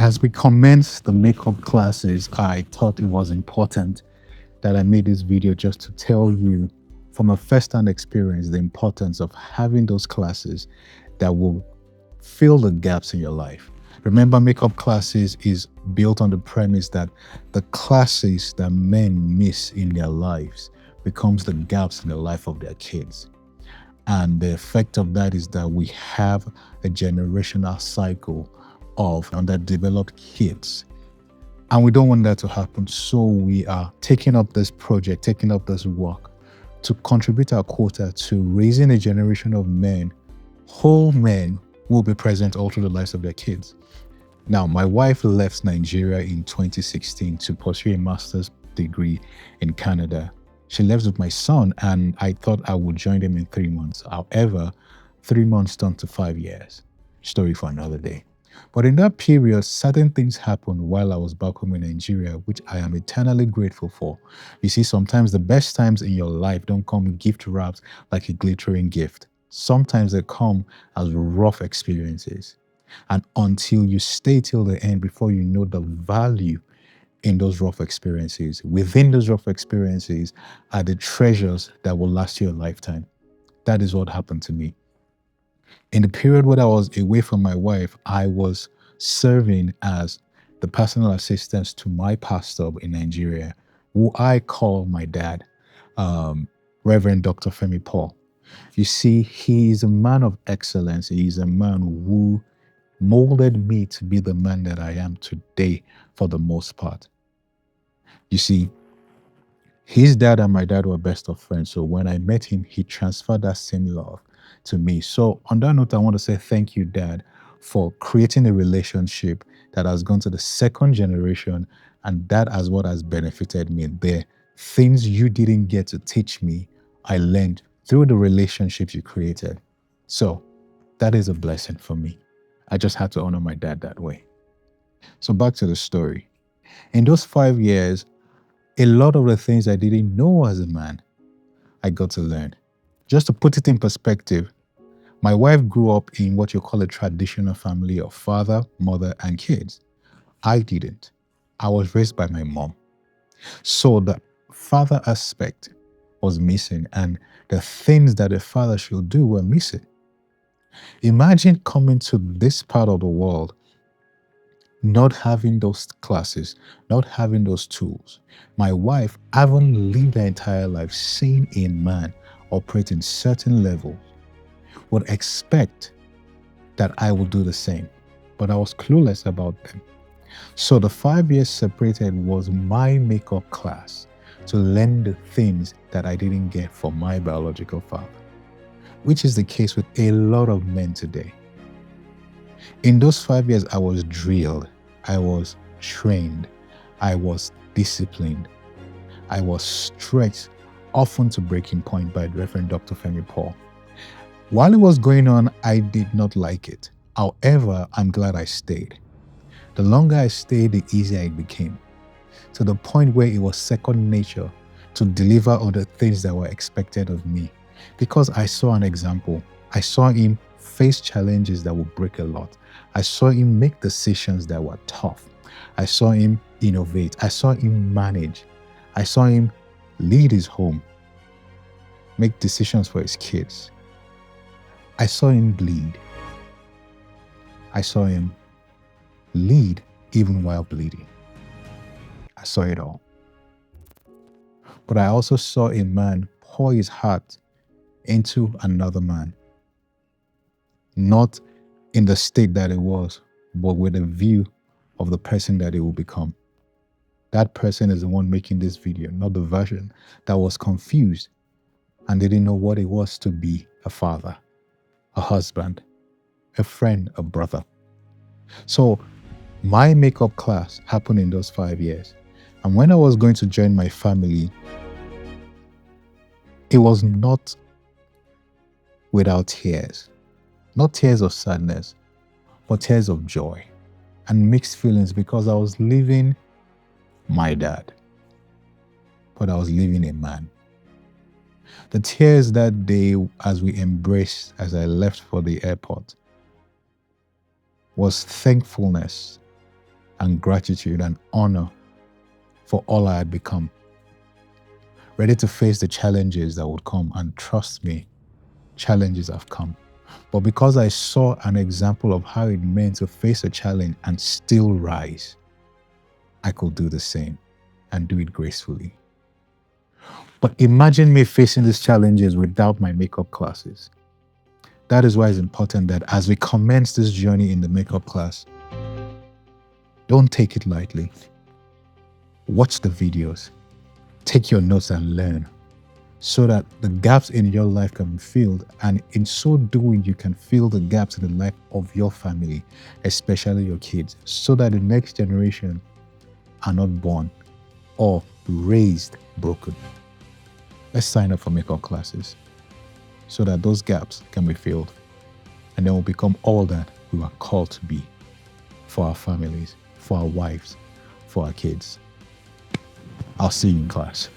As we commenced the makeup classes, I thought it was important that I made this video just to tell you from a first-hand experience the importance of having those classes that will fill the gaps in your life. Remember, makeup classes is built on the premise that the classes that men miss in their lives becomes the gaps in the life of their kids. And the effect of that is that we have a generational cycle of underdeveloped kids. And we don't want that to happen. So we are taking up this project, taking up this work to contribute our quota to raising a generation of men, whole men, who will be present all through the lives of their kids. Now, my wife left Nigeria in 2016 to pursue a master's degree in Canada. She left with my son, and I thought I would join them in 3 months. However, 3 months turned to 5 years. Story for another day. But in that period, certain things happened while I was back home in Nigeria, which I am eternally grateful for. You see, sometimes the best times in your life don't come gift wrapped like a glittering gift. Sometimes they come as rough experiences. And until you stay till the end before you know the value in those rough experiences, within those rough experiences are the treasures that will last you a lifetime. That is what happened to me. In the period when I was away from my wife, I was serving as the personal assistant to my pastor in Nigeria, who I call my dad, Reverend Dr. Femi Paul. You see, he is a man of excellence. He is a man who molded me to be the man that I am today for the most part. You see, his dad and my dad were best of friends. So when I met him, he transferred that same love to me. So on that note, I want to say thank you, Dad, for creating a relationship that has gone to the second generation. And that is what has benefited me. The things you didn't get to teach me, I learned through the relationships you created. So that is a blessing for me. I just had to honor my dad that way. So back to the story. In those 5 years, a lot of the things I didn't know as a man, I got to learn. Just to put it in perspective, my wife grew up in what you call a traditional family of father, mother, and kids. I didn't. I was raised by my mom. So the father aspect was missing, and the things that a father should do were missing. Imagine coming to this part of the world, not having those classes, not having those tools. My wife, having lived her entire life seeing a man operate in certain levels, would expect that I would do the same, but I was clueless about them. So the 5 years separated was my makeup class to learn the things that I didn't get from my biological father, which is the case with a lot of men today. In those 5 years, I was drilled, I was trained, I was disciplined, I was stretched often to breaking point by Reverend Dr. Femi Paul. While it was going on, I did not like it. However, I'm glad I stayed. The longer I stayed, the easier it became, to the point where it was second nature to deliver on the things that were expected of me, because I saw an example. I saw him face challenges that would break a lot. I saw him make decisions that were tough. I saw him innovate. I saw him manage. I saw him lead his home, make decisions for his kids. I saw him bleed. I saw him lead even while bleeding. I saw it all. But I also saw a man pour his heart into another man, not in the state that it was, but with a view of the person that it will become. That person is the one making this video, not the version that was confused and didn't know what it was to be a father, a husband, a friend, a brother. So my makeup class happened in those 5 years. And when I was going to join my family, it was not without tears. Not tears of sadness, but tears of joy and mixed feelings, because I was leaving my dad, but I was leaving a man. The tears that day as we embraced, as I left for the airport, was thankfulness and gratitude and honor for all I had become. Ready to face the challenges that would come, and trust me, challenges have come. But because I saw an example of how it meant to face a challenge and still rise, I could do the same and do it gracefully. But imagine me facing these challenges without my makeup classes. That is why it's important that as we commence this journey in the makeup class, don't take it lightly. Watch the videos, take your notes and learn, so that the gaps in your life can be filled, and in so doing, you can fill the gaps in the life of your family, especially your kids, so that the next generation are not born or raised broken. Let's sign up for makeup classes so that those gaps can be filled, and then we'll become all that we are called to be for our families, for our wives, for our kids. I'll see you in class.